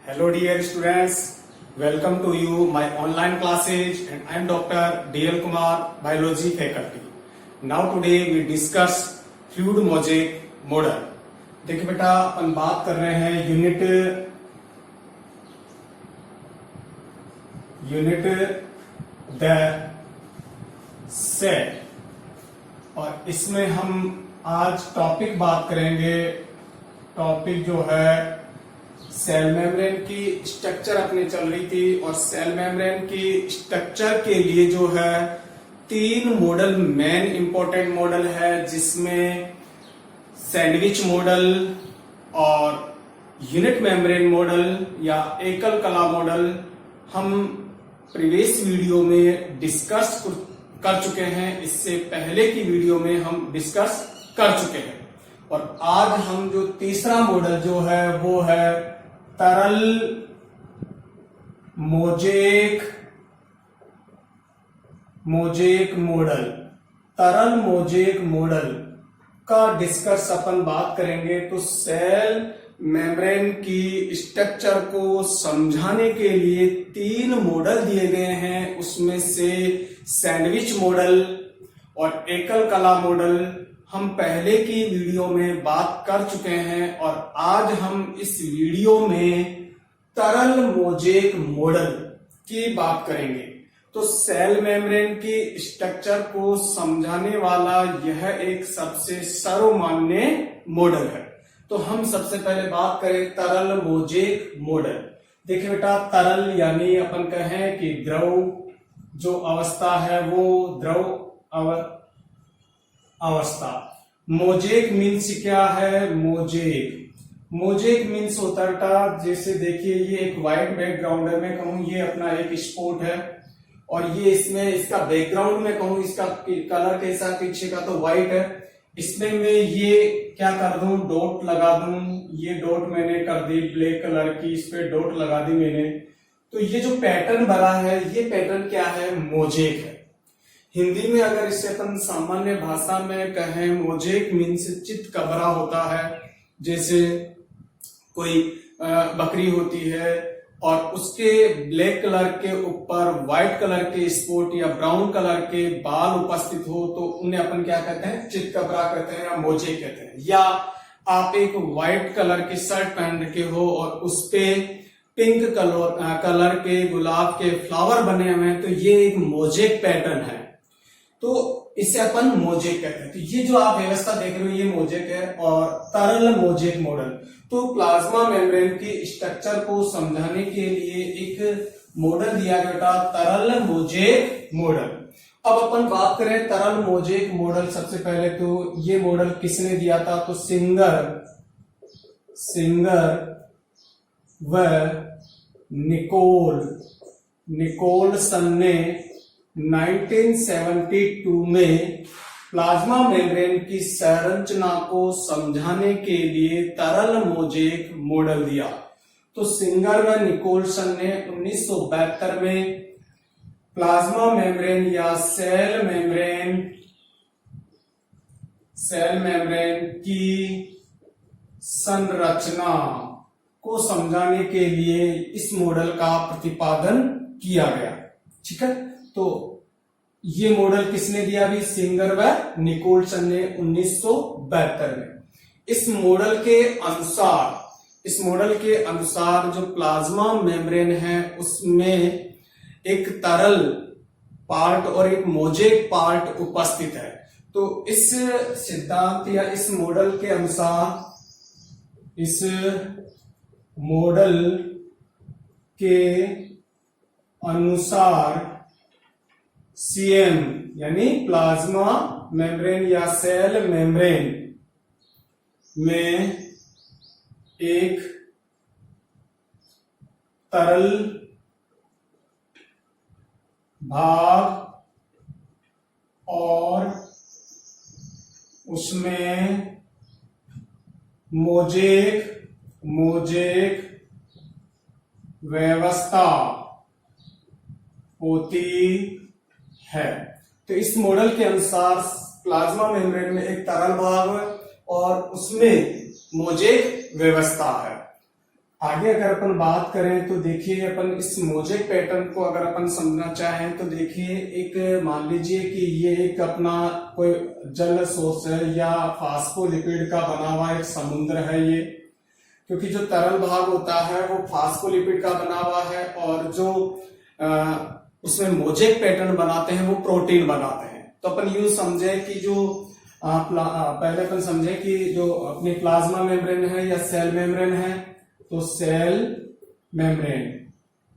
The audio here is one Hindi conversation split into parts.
Hello dear students, welcome to you my online classes and I am Dr. DL Kumar, Biology faculty. Now today we discuss fluid mosaic model. देखिए बेटा अपन बात कर रहे हैं यूनिट द सेल और इसमें हम आज टॉपिक बात करेंगे। टॉपिक जो है सेल मेम्ब्रेन की स्ट्रक्चर अपनी चल रही थी और सेल मेम्ब्रेन की स्ट्रक्चर के लिए जो है 3 मॉडल मेन इंपॉर्टेंट मॉडल है, जिसमें सैंडविच मॉडल और यूनिट मेम्ब्रेन मॉडल या एकल कला मॉडल हम प्रीवियस वीडियो में डिस्कस कर चुके हैं। इससे पहले की वीडियो में हम डिस्कस कर चुके हैं और आज हम जो तीसरा मॉडल जो है वो है तरल मोजेक मॉडल। तरल मोजेक मॉडल का डिस्कस अपन बात करेंगे। तो सेल मेम्ब्रेन की स्ट्रक्चर को समझाने के लिए 3 मॉडल दिए गए हैं, उसमें से सैंडविच मॉडल और एकल कला मॉडल हम पहले की वीडियो में बात कर चुके हैं और आज हम इस वीडियो में तरल मोजेक मॉडल की बात करेंगे। तो सेल मेम्ब्रेन की स्ट्रक्चर को समझाने वाला यह एक सबसे सर्वमान्य मॉडल है। तो हम सबसे पहले बात करें तरल मोजेक मॉडल। देखिए बेटा, तरल यानी अपन कहें कि द्रव जो अवस्था है वो द्रव अवस्था। मोजेक मीन्स क्या है? मोजेक मीन्स होता है, जैसे देखिए ये एक व्हाइट बैकग्राउंड है, मैं कहूं ये अपना एक स्पॉट है और ये इसमें इसका बैकग्राउंड में कहूं इसका कलर कैसा पीछे का तो व्हाइट है। इसमें मैं ये क्या कर दूं, डॉट लगा दूं। ये डॉट मैंने कर दी ब्लैक कलर की, इस पे डॉट लगा दी मैंने। तो ये जो पैटर्न बना है ये पैटर्न क्या है? मोजेक है। हिंदी में अगर इसे अपन सामान्य भाषा में कहें, मोजेक मीन्स चितकबरा होता है। जैसे कोई बकरी होती है और उसके ब्लैक कलर के ऊपर व्हाइट कलर के स्पॉट या ब्राउन कलर के बाल उपस्थित हो तो उन्हें अपन क्या कहते हैं? चितकबरा कहते हैं या मोजेक कहते हैं। या आप एक व्हाइट कलर की शर्ट पहन रखे हो और उस पे पिंक कलर के गुलाब के फ्लावर बने हुए हैं, तो ये एक मोजेक पैटर्न है, तो इसे अपन मोजेक कहते हैं। तो ये जो आप व्यवस्था देख रहे हो ये मोजेक है। और तरल मोजेक मॉडल, तो प्लाज्मा मेम्ब्रेन की स्ट्रक्चर को समझाने के लिए एक मॉडल दिया गया, तरल मोजेक मॉडल। अब अपन बात करें तरल मोजेक मॉडल, सबसे पहले तो ये मॉडल किसने दिया था? तो सिंगर व निकोलसन ने 1972 में प्लाज्मा मेम्ब्रेन की संरचना को समझाने के लिए तरल मोजेक मॉडल दिया। तो सिंगर व निकोलसन ने 1972 में प्लाज्मा मेम्ब्रेन या सेल मेम्ब्रेन की संरचना को समझाने के लिए इस मॉडल का प्रतिपादन किया गया। ठीक है, तो ये मॉडल किसने दिया? भी सिंगर व निकोलसन ने 1972 में। इस मॉडल के अनुसार जो प्लाज्मा मेम्ब्रेन है उसमें एक तरल पार्ट और एक मोजेक पार्ट उपस्थित है। तो इस सिद्धांत या इस मॉडल के अनुसार सीएम यानी प्लाज्मा मेम्ब्रेन या सेल मेम्ब्रेन में एक तरल भाग और उसमें मोजेक व्यवस्था होती है। तो इस मॉडल के अनुसार प्लाज्मा मेम्ब्रेन में एक तरल भाग और उसमें मोजेक व्यवस्था है। आगे अगर अपन बात करें तो देखिए अपन इस मोजेक पैटर्न को अगर अपन समझना चाहें तो देखिए एक मान लीजिए कि ये एक अपना कोई जल सोर्स है या फास्फोलिपिड का बना हुआ एक समुद्र है ये, क्योंकि जो तरल भाग होता है वो फास्फोलिपिड का बना हुआ है और जो उसमें मोजेक पैटर्न बनाते हैं वो प्रोटीन बनाते हैं। तो अपन यूं समझे कि जो पहले अपन समझे कि जो अपनी प्लाज्मा मेम्ब्रेन है या सेल मेम्ब्रेन है, तो सेल मेम्ब्रेन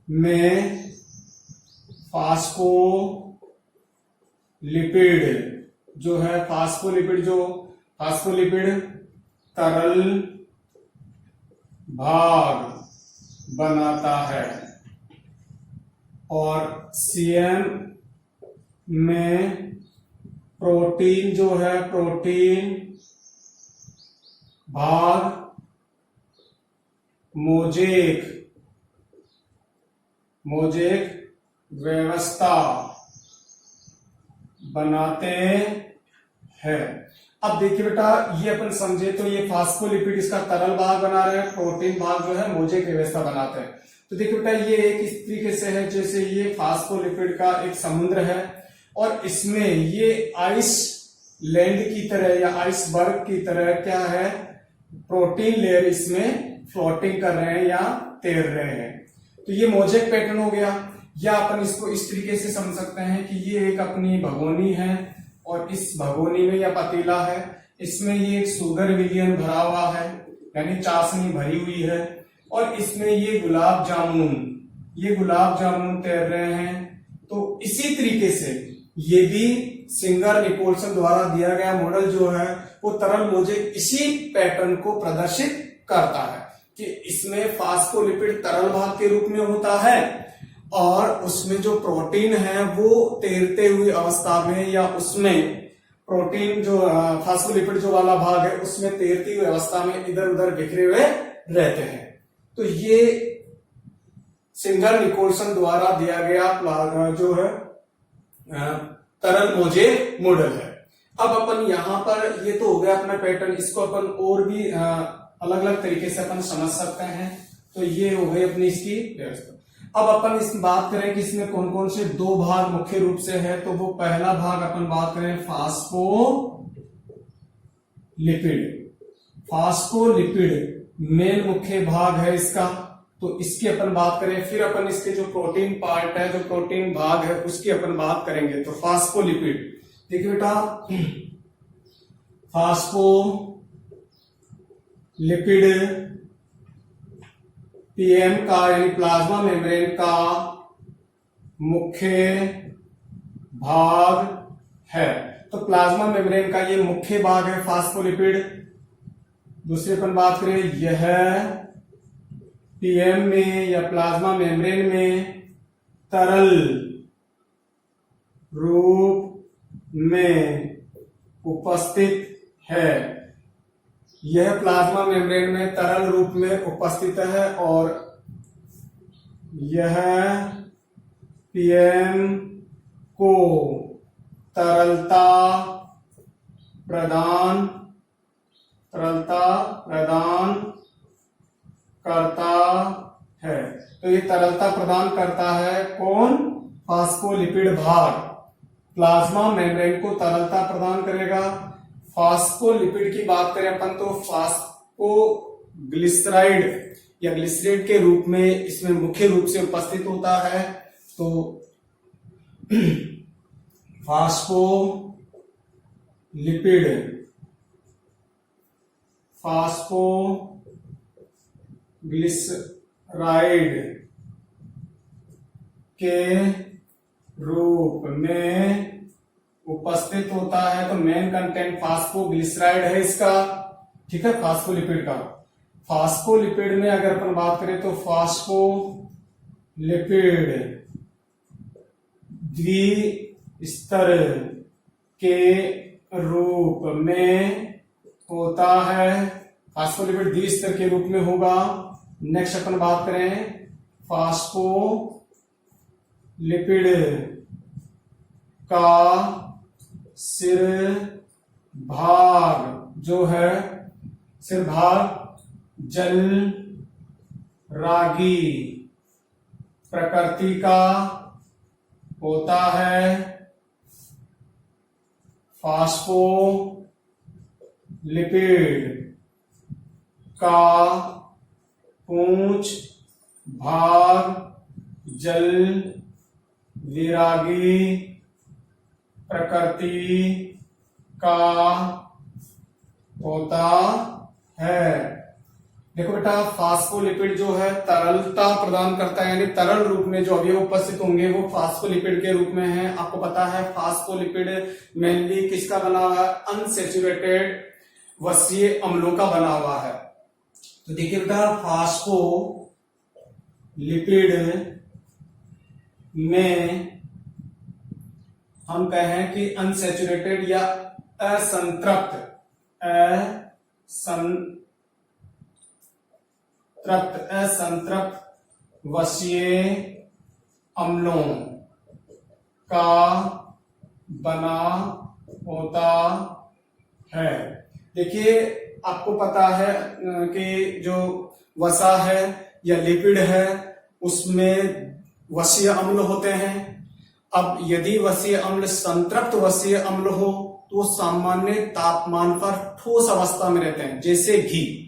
में फास्फोलिपिड जो है, फास्फोलिपिड तरल भाग बनाता है और सीएम में प्रोटीन जो है, प्रोटीन भाग मोजेक व्यवस्था बनाते हैं। अब देखिए बेटा, ये अपन समझे तो ये फास्फोलिपिड इसका तरल भाग बना रहे हैं, प्रोटीन भाग जो है मोजेक व्यवस्था बनाते हैं। तो देखिए बेटा, ये एक इस तरीके से है जैसे ये फास्फोलिपिड का एक समुद्र है और इसमें ये आइस लैंड की तरह या आइसबर्ग की तरह क्या है, प्रोटीन लेयर इसमें फ्लोटिंग कर रहे हैं या तैर रहे हैं। तो ये मोजेक पैटर्न हो गया। या अपन इसको इस तरीके से समझ सकते हैं कि ये एक अपनी भगोनी है और इस भगोनी में या पतीला है, इसमें ये एक शुगर विलियन भरा हुआ है यानी चाशनी भरी हुई है और इसमें ये गुलाब जामुन तैर रहे हैं। तो इसी तरीके से ये भी सिंगर निकोलसन द्वारा दिया गया मॉडल जो है वो तरल मोजेक इसी पैटर्न को प्रदर्शित करता है कि इसमें फास्फोलिपिड तरल भाग के रूप में होता है और उसमें जो प्रोटीन है वो तैरते हुई अवस्था में या उसमें प्रोटीन जो फास्फोलिपिड जो वाला भाग है उसमें तैरती हुई अवस्था में इधर उधर बिखरे हुए रहते हैं। तो ये सिंगर निकोलसन द्वारा दिया गया जो है तरल मोजेक मॉडल है। अब अपन यहाँ पर ये तो हो गया अपना पैटर्न, इसको अपन और भी अलग अलग तरीके से अपन समझ सकते हैं। तो ये हो गई अपनी इसकी व्यवस्था। अब अपन इस बात करें कि इसमें कौन कौन से दो भाग मुख्य रूप से है, तो वो पहला भाग अपन बात करें फास्फोलिपिड मेन मुख्य भाग है इसका, तो इसकी अपन बात करें। फिर अपन इसके जो प्रोटीन पार्ट है, जो प्रोटीन भाग है उसकी अपन बात करेंगे। तो फास्फोलिपिड देखिए बेटा, फास्फोलिपिड पीएम का यानी प्लाज्मा मेम्ब्रेन का मुख्य भाग है। तो प्लाज्मा मेम्ब्रेन का ये मुख्य भाग है फास्फोलिपिड। दूसरी अपन बात करें, यह पीएम में या प्लाज्मा मेम्ब्रेन में तरल रूप में उपस्थित है। यह प्लाज्मा मेम्ब्रेन में तरल रूप में उपस्थित है और यह पीएम को तरलता प्रदान करता है। तो ये तरलता प्रदान करता है कौन? फास्फोलिपिड भाग प्लाज्मा मेम्ब्रेन को तरलता प्रदान करेगा। फास्फोलिपिड की बात करें अपन तो फास्फोग्लिसराइड या ग्लिसराइड के रूप में इसमें मुख्य रूप से उपस्थित होता है। तो फास्फोग्लिसराइड के रूप में उपस्थित होता है। तो मेन कंटेंट फास्फोग्लिसराइड है इसका, ठीक है, फास्फोलिपिड का। फास्फोलिपिड में अगर अपन बात करें तो फास्फोलिपिड द्विस्तर के रूप में होता है। फास्फोलिपिड द्विस्तर के रूप में होगा। नेक्स्ट अपन बात करें फास्फोलिपिड का सिर भाग जो है, सिर भाग जल रागी प्रकृति का होता है। फास्फोलिपिड का पूंछ भाग जल विरागी प्रकृति का होता है। देखो बेटा, फास्फोलिपिड जो है तरलता प्रदान करता है, यानी तरल रूप में जो अवयव उपस्थित होंगे वो फास्फोलिपिड के रूप में है। आपको पता है फास्फोलिपिड मेनली किसका बना हुआ है? अनसैचुरेटेड वसीय अम्लों का बना हुआ है। तो देखिए बेटा, फास्फोलिपिड में हम कहें कि अनसैचुरेटेड या असंतृप्त वसीय अम्लों का बना होता है। देखिए, आपको पता है कि जो वसा है या लिपिड है उसमें वसीय अम्ल होते हैं। अब यदि वसीय अम्ल संतृप्त वसीय अम्ल हो तो सामान्य तापमान पर ठोस अवस्था में रहते हैं। जैसे घी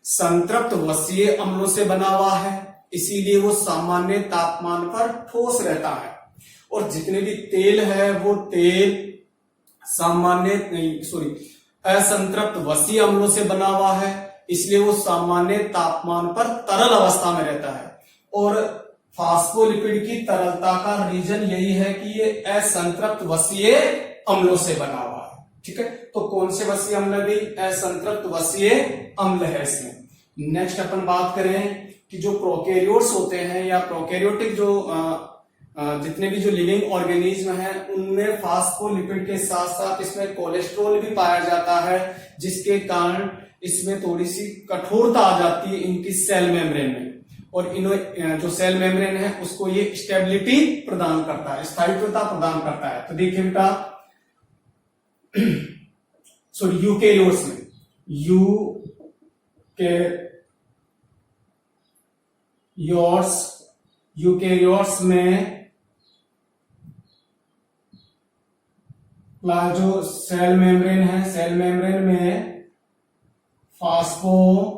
संतृप्त वसीय अम्लों से बना हुआ है, इसीलिए वो सामान्य तापमान पर ठोस रहता है। और जितने भी तेल है वो तेल असंतृप्त वसीय अम्लों से बना हुआ है, इसलिए वो सामान्य तापमान पर तरल अवस्था में रहता है। और फास्फोलिपिड की तरलता का रीजन यही है कि ये असंतृप्त वसीय अम्लों से बना हुआ है। ठीक है, तो कौन से वसीय अम्ल भी? असंतृप्त वसीय अम्ल है इसमें। नेक्स्ट अपन बात करें कि जो प्रोकैरियोट्स होते हैं या प्रोकैरियोटिक जो जितने भी जो लिविंग ऑर्गेनिज्म हैं उनमें फास्फोलिपिड के साथ साथ इसमें कोलेस्ट्रॉल भी पाया जाता है, जिसके कारण इसमें थोड़ी सी कठोरता आ जाती है इनकी सेल मेम्ब्रेन में। और जो सेल मेम्ब्रेन है उसको ये स्टेबिलिटी प्रदान करता है, स्थायित्वता प्रदान करता है। तो देखिए बेटा, यूकेरियोट्स में यूकेरियोट्स में जो सेल मेम्ब्रेन है, सेल मेम्ब्रेन में फास्फोलिपिड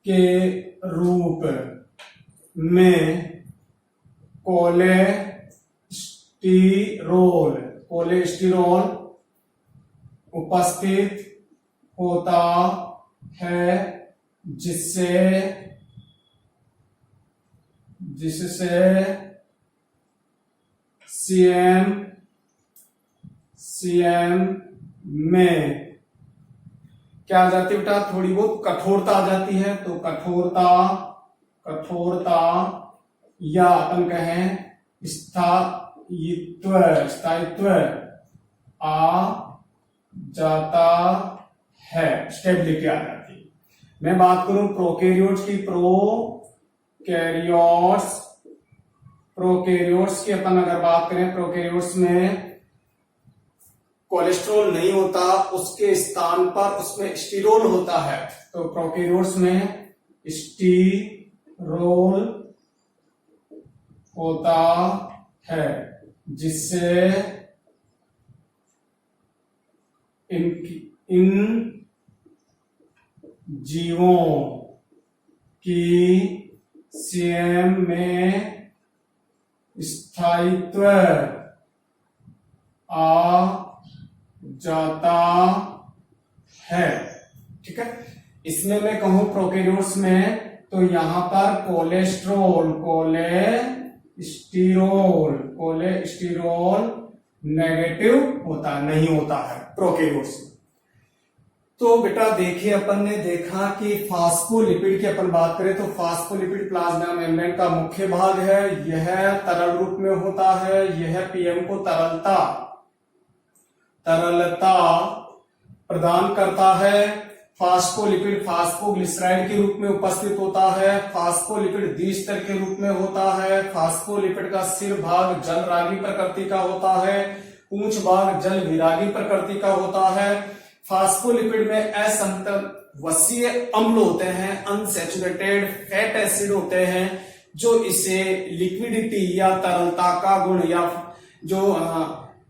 के रूप में कोलेस्टेरॉल उपस्थित होता है, जिससे सीएम में क्या आ जाती है बेटा? थोड़ी बहुत कठोरता आ जाती है। तो कठोरता या अपन कहें स्थायित्व आ जाता है, स्टेबिलिटी आ जाती है। मैं बात करूं प्रोकैरियोट्स की, प्रोकैरियोट्स की अपन अगर बात करें, प्रोकैरियोट्स में कोलेस्ट्रॉल नहीं होता, उसके स्थान पर उसमें स्टीरोल होता है। तो प्रोकैरियोट्स में स्टीरोल होता है, जिससे इन जीवों की सीएम में स्थायित्व आ जाता है। ठीक है, इसमें मैं कहूं प्रोकैरियोट्स में तो यहां पर कोलेस्टेरॉल नेगेटिव नहीं होता है प्रोकैरियोट्स में। तो बेटा देखिए, अपन ने देखा कि फास्फोलिपिड की अपन बात करें तो फास्फोलिपिड प्लाज्मा मेम्ब्रेन का मुख्य भाग है। यह तरल रूप में होता है। यह पीएम को तरलता प्रदान करता है। फास्फोलिपिड फास्फोग्लिसराइड के रूप में उपस्थित होता है। फास्फोलिपिड द्विस्तर के रूप में होता है। फास्फोलिपिड का सिर भाग जल रागी प्रकृति का होता है। पूंछ भाग जल विरागी प्रकृति का होता है। फास्फोलिपिड में असंतवसीय अम्ल होते हैं, अनसैचुरेटेड फैट एसिड होते हैं, जो इसे लिक्विडिटी या तरलता का गुण या जो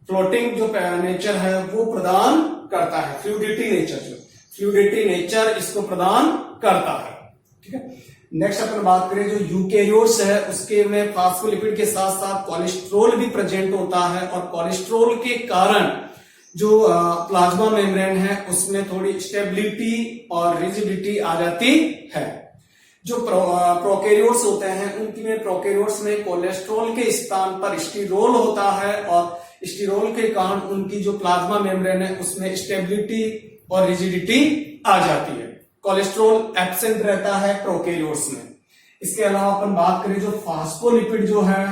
फ्लोटिंग जो नेचर है वो प्रदान करता है। फ्लूइडिटी नेचर इसको प्रदान करता है। ठीक है, नेक्स्ट अपन बात करें जो यूकेरियोट्स है उसके में फास्फोलिपिड के साथ साथ कोलेस्ट्रॉल भी प्रेजेंट होता है, और कोलेस्ट्रॉल के कारण जो प्लाज्मा मेम्ब्रेन है उसमें थोड़ी स्टेबिलिटी और रिजिडिटी आ जाती है। जो प्रोकैरियोट्स होते हैं उनमें प्रोकैरियोट्स में कोलेस्ट्रॉल के स्थान पर स्टीरोल होता है, और स्टीरोल के कारण उनकी जो प्लाज्मा मेम्ब्रेन है उसमें स्टेबिलिटी और रिजिडिटी आ जाती है। कोलेस्ट्रॉल एब्सेंट रहता है प्रोकैरियोट्स में। इसके अलावा अपन बात करें जो फास्फोलिपिड जो है,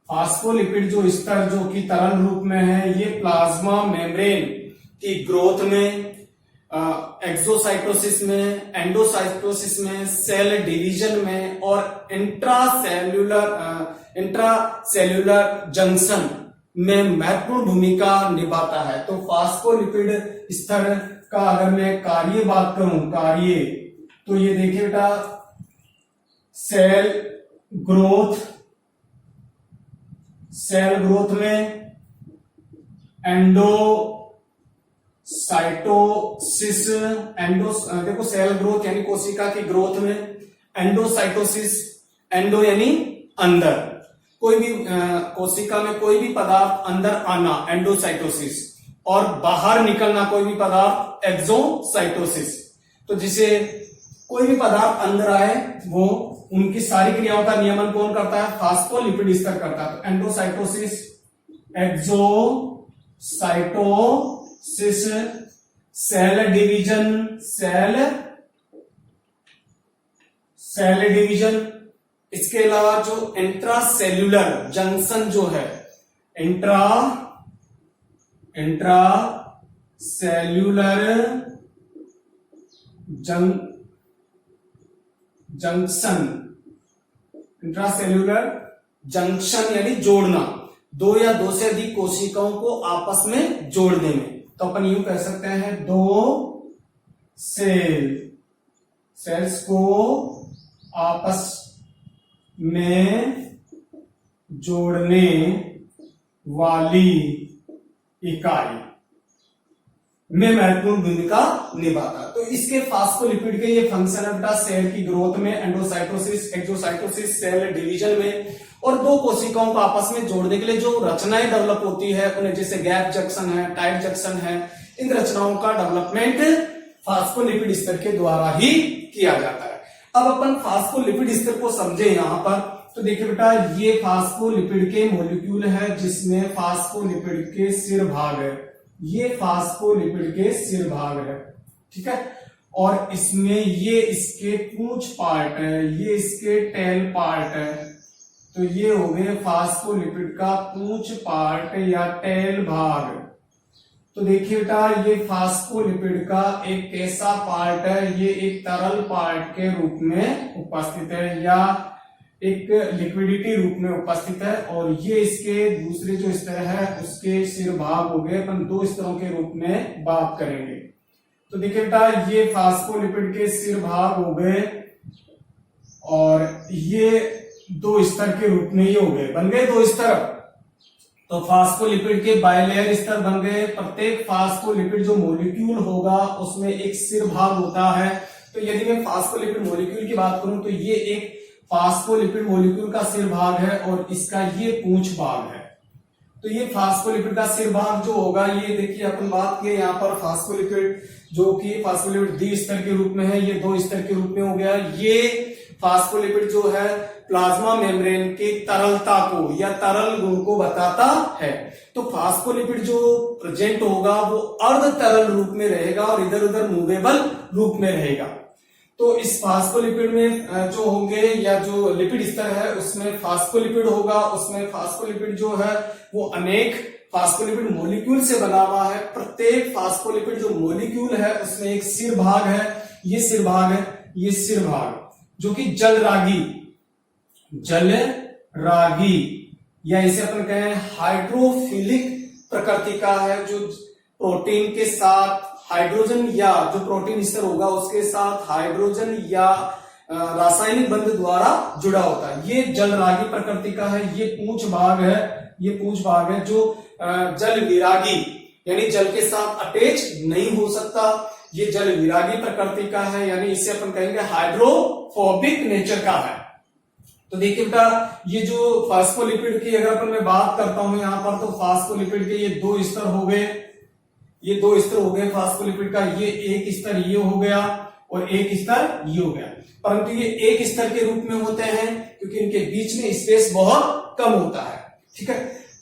फास्फोलिपिड जो स्तर जो कि तरल रूप में है, ये प्लाज्मा मेम्ब्रेन की ग्रोथ में, एक्सोसाइटोसिस में, एंडोसाइटोसिस में, सेल डिवीजन में और इंट्रासेल्यूलर जंक्शन में महत्वपूर्ण भूमिका निभाता है। तो फास्फोलिपिड स्तर का अगर मैं कार्य बात करूं, तो ये देखिए बेटा, सेल ग्रोथ में एंडोसाइटोसिस, देखो सेल ग्रोथ यानी कोशिका की ग्रोथ में, एंडोसाइटोसिस, एंडो यानी अंदर, कोई भी कोशिका में कोई भी पदार्थ अंदर आना एंडोसाइटोसिस, और बाहर निकलना कोई भी पदार्थ एक्सोसाइटोसिस। तो जिसे कोई भी पदार्थ अंदर आए वो उनकी सारी क्रियाओं का नियमन कौन करता है? फास्फोलिपिड स्तर करता है। तो एंडोसाइटोसिस, एक्सोसाइटोसिस, सेल डिवीजन, इसके अलावा जो इंट्रासेल्यूलर जंक्शन जो है, इंट्रासेल्यूलर जंक्शन यानी जोड़ना, दो या दो से अधिक कोशिकाओं को आपस में जोड़ने में। तो अपन यूं कह सकते हैं, दो सेल्स को आपस में जोड़ने वाली इकाई में महत्वपूर्ण भूमिका निभाता। तो इसके फास्फोलिपिड के ये फंक्शन है बेटा, सेल की ग्रोथ में, एंडोसाइटोसिस, एक्सोसाइटोसिस, सेल डिवीजन में, और दो कोशिकाओं को आपस में जोड़ने के लिए जो रचनाएं डेवलप होती है उन्हें, जैसे गैप जंक्शन है, टाइट जंक्शन है, इन रचनाओं का डेवलपमेंट फास्फोलिपिड स्तर के द्वारा ही किया जाता है। अब अपन फास्फोलिपिड स्तर को समझे यहां पर, तो देखिए बेटा, ये फास्फोलिपिड के मॉलिक्यूल है जिसमें फास्फोलिपिड के सिर भाग है, ये फास्फोलिपिड के सिर भाग है, ठीक है, और इसमें ये इसके पूंछ पार्ट है, ये इसके टेल पार्ट है। तो ये हो गए फास्फोलिपिड का पूंछ पार्ट या टेल भाग। तो देखिए बेटा, ये फास्फोलिपिड का एक कैसा पार्ट है? ये एक तरल पार्ट के रूप में उपस्थित है या एक लिक्विडिटी रूप में उपस्थित है, और ये इसके दूसरे जो स्तर है उसके सिर भाग हो गए। अपन दो स्तरों के रूप में बात करेंगे। तो देखिए बेटा, ये फास्फोलिपिड के सिर भाग हो गए, और ये दो स्तर के रूप में ये हो गए, बन गए दो स्तर। तो फास्फोलिपिड के बाइलेयर स्तर बन गए। प्रत्येक फास्फोलिपिड जो मॉलिक्यूल होगा उसमें एक सिर भाग होता है। तो यदि मैं फास्फोलिपिड मॉलिक्यूल की बात करूं तो ये एक फास्फोलिपिड मॉलिक्यूल का सिर भाग है, और इसका ये पूंछ भाग है। तो ये फास्फोलिपिड का सिर भाग जो होगा, ये देखिए अपन बात किए यहाँ पर फास्फोलिपिड जो कि फास्फोलिपिड द्विस्तर के रूप में है, ये दो स्तर के रूप में हो गया। ये फास्फोलिपिड जो है प्लाज्मा मेम्ब्रेन की तरलता को या तरल गुण को बताता है। तो फास्फोलिपिड जो प्रेजेंट होगा वो अर्ध तरल रूप में रहेगा और इधर उधर मूवेबल रूप में रहेगा। तो इस फास्फोलिपिड में जो होंगे या जो लिपिड स्तर है उसमें फास्फोलिपिड होगा, उसमें फास्फोलिपिड जो है वो अनेक फास्फोलिपिड मॉलिक्यूल से बना हुआ है। प्रत्येक फास्फोलिपिड जो मॉलिक्यूल है उसमें एक सिर भाग है, ये सिर भाग है, ये सिर भाग जो कि जलरागी या इसे अपन कहें हाइड्रोफिलिक प्रकृति का है, जो प्रोटीन के साथ हाइड्रोजन या जो प्रोटीन स्तर होगा उसके साथ हाइड्रोजन या रासायनिक बंध द्वारा जुड़ा होता है। ये जलरागी प्रकृति का है। ये पूंछ भाग है जो जल विरागी यानी जल के साथ अटैच नहीं हो सकता। ये जल विरागी प्रकृति का है, यानी इसे अपन कहेंगे हाइड्रोफोबिक नेचर का है। तो देखिए बेटा, ये जो फास्फोलिपिड की अगर अपन मैं बात करता हूं यहाँ पर, तो फास्फोलिपिड के ये दो स्तर हो गए, फास्फोलिपिड का। ये एक स्तर ये हो गया और एक स्तर ये हो गया, परंतु ये एक स्तर के रूप में होते हैं क्योंकि इनके बीच में स्पेस बहुत कम होता है। ठीक है,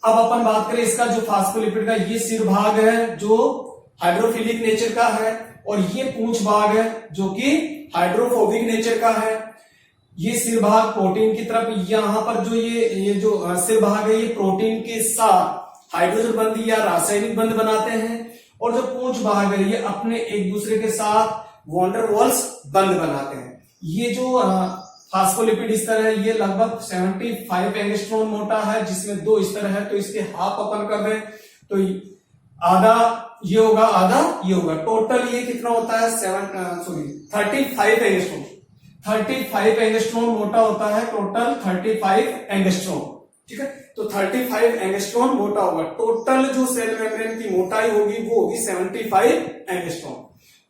अब अपन बात करें इसका जो फास्फोलिपिड का ये सिर भाग है जो हाइड्रोफिलिक नेचर का है, और ये पूंछ भाग है जो कि हाइड्रोफोबिक नेचर का है। ये सिर भाग प्रोटीन की तरफ, यहां पर जो ये जो सिर भाग है ये प्रोटीन के साथ हाइड्रोजन बंध या रासायनिक बंध बनाते हैं, और जो पूंछ भाग है ये अपने एक दूसरे के साथ वॉन्डर वॉल्स बंध बनाते हैं। ये जो फास्फोलिपिड स्तर है ये लगभग 75 एंगस्ट्रॉम मोटा है, जिसमें दो स्तर है, तो इसके हाफ अपन कर दें तो आधा ये होगा, आधा ये होगा। टोटल ये कितना होता है 35 एंगस्ट्रॉम। 35 एंगस्ट्रॉम मोटा होता है, टोटल 35 एंगस्ट्रॉम। ठीक है, तो 35 एंगस्ट्रॉम मोटा होगा। टोटल जो सेल मेम्ब्रेन की मोटाई होगी वो होगी 75 एंगस्ट्रॉम,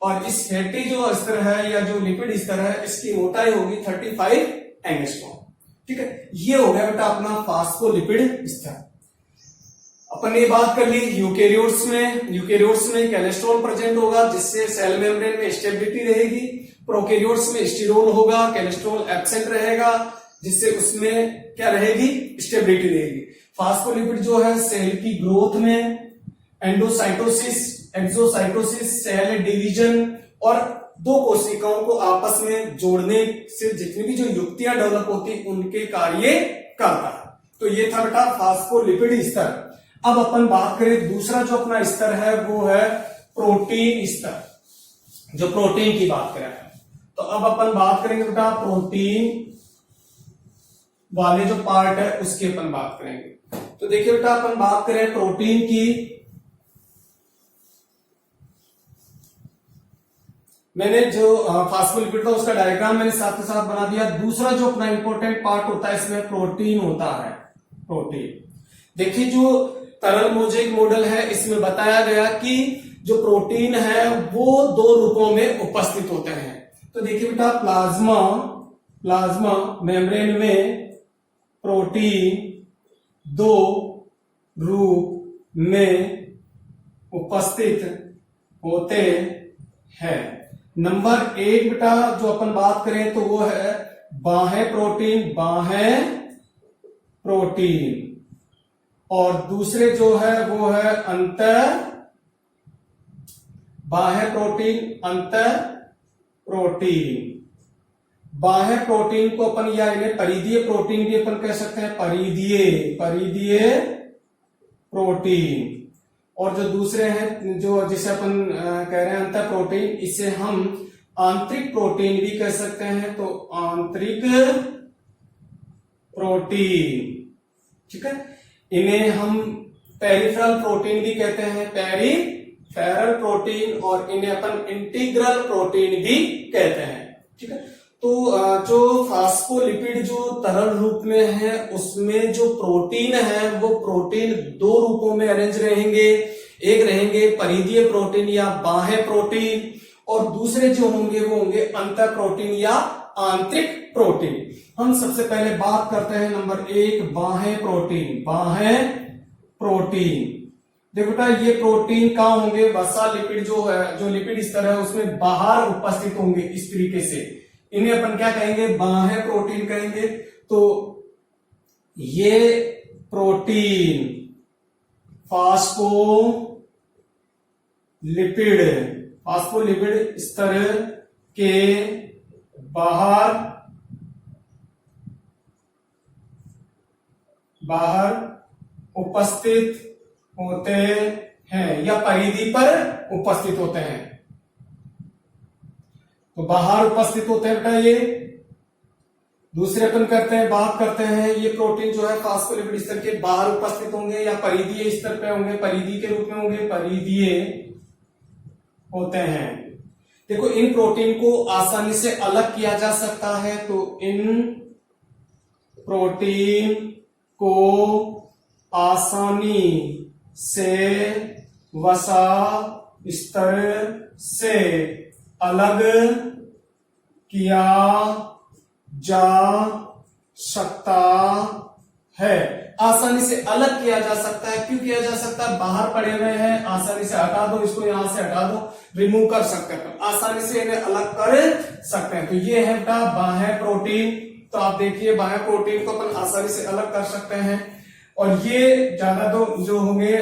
और इस फैटी जो स्तर है या जो लिपिड स्तर है इसकी मोटाई होगी 35 एंगस्ट्रॉम। ठीक है, ये हो गया बेटा अपना फास्फोलिपिड स्तर। अपन ये बात कर ली यूकेरियोट्स में कोलेस्ट्रॉल प्रेजेंट होगा जिससे सेल मेम्ब्रेन में स्टेबिलिटी रहेगी। प्रोकैरियोट्स में स्टीरोल होगा, कोलेस्ट्रॉल एब्सेंट रहेगा जिससे उसमें क्या रहेगी, स्टेबिलिटी रहेगी। फास्फोलिपिड जो है सेल की ग्रोथ में, एंडोसाइटोसिस, एक्सोसाइटोसिस, सेल डिवीजन और दो कोशिकाओं को आपस में जोड़ने से जितनी भी जो युक्तियां डेवलप होती उनके कार्य करता है। तो ये था बेटा फास्फोलिपिड स्तर। अब अपन बात करें दूसरा जो अपना स्तर है वो है प्रोटीन स्तर, जो प्रोटीन की बात करें। तो अब अपन बात करेंगे बेटा प्रोटीन वाले जो पार्ट है उसकी अपन बात करेंगे। तो देखिए बेटा, अपन बात करें प्रोटीन की, मैंने जो फास्फोलिपिड था उसका डायग्राम मैंने साथ के साथ बना दिया। दूसरा जो अपना इंपॉर्टेंट पार्ट होता है इसमें प्रोटीन होता है। प्रोटीन देखिए, जो तरल मोजेक मॉडल है इसमें बताया गया कि जो प्रोटीन है वो दो रूपों में उपस्थित होते हैं। तो देखिए बेटा, प्लाज्मा मेम्ब्रेन में प्रोटीन दो रूप में उपस्थित होते हैं। नंबर एक बेटा जो अपन बात करें तो वो है बाह्य प्रोटीन, और दूसरे जो है वो है बाह्य प्रोटीन। बाह्य प्रोटीन को अपन या इन्हें परिधीय प्रोटीन भी अपन कह सकते हैं, परिधीय प्रोटीन। और जो दूसरे हैं जो जिसे अपन कह रहे हैं अंतर प्रोटीन, इसे हम आंतरिक प्रोटीन भी कह सकते हैं। तो आंतरिक प्रोटीन, ठीक है, इन्हें हम पेरिफेरल प्रोटीन भी कहते हैं, पेरिफेरल प्रोटीन, और इन्हें अपन इंटीग्रल प्रोटीन भी कहते हैं। ठीक है, तो जो फास्फोलिपिड जो तरल रूप में है उसमें जो प्रोटीन है वो प्रोटीन दो रूपों में अरेंज रहेंगे। एक रहेंगे परिधीय प्रोटीन या बाह्य प्रोटीन, और दूसरे जो होंगे वो होंगे अंतर प्रोटीन या आंतरिक प्रोटीन। हम सबसे पहले बात करते हैं नंबर एक बाह्य प्रोटीन। देखो बेटा, ये प्रोटीन कहां होंगे, वसा लिपिड जो है, जो लिपिड स्तर है उसमें बाहर उपस्थित होंगे इस तरीके से। इन्हें अपन क्या कहेंगे, बाह्य प्रोटीन कहेंगे। तो ये प्रोटीन फास्फोलिपिड स्तर के बाहर उपस्थित होते हैं या परिधि पर उपस्थित होते हैं। तो बाहर उपस्थित होते हैं बेटा ये, दूसरे अपन बात करते हैं ये प्रोटीन जो है फास्फोलिपिड स्तर के बाहर उपस्थित होंगे या परिधीय स्तर पे होंगे, परिधीय के रूप में होंगे, परिधीय होते हैं। देखो इन प्रोटीन को आसानी से अलग किया जा सकता है, तो इन प्रोटीन को आसानी से वसा स्तर से अलग किया जा सकता है। आसानी से अलग किया जा सकता है। क्यों किया जा सकता है? बाहर पड़े हुए हैं, आसानी से हटा दो, इसको यहां से हटा दो, रिमूव कर सकते हैं, आसानी से इन्हें अलग कर सकते हैं। तो ये है बेटा बाह्य प्रोटीन। तो आप देखिए बाह्य प्रोटीन को अपन आसानी से अलग कर सकते हैं। और ये ज्यादा तो जो होंगे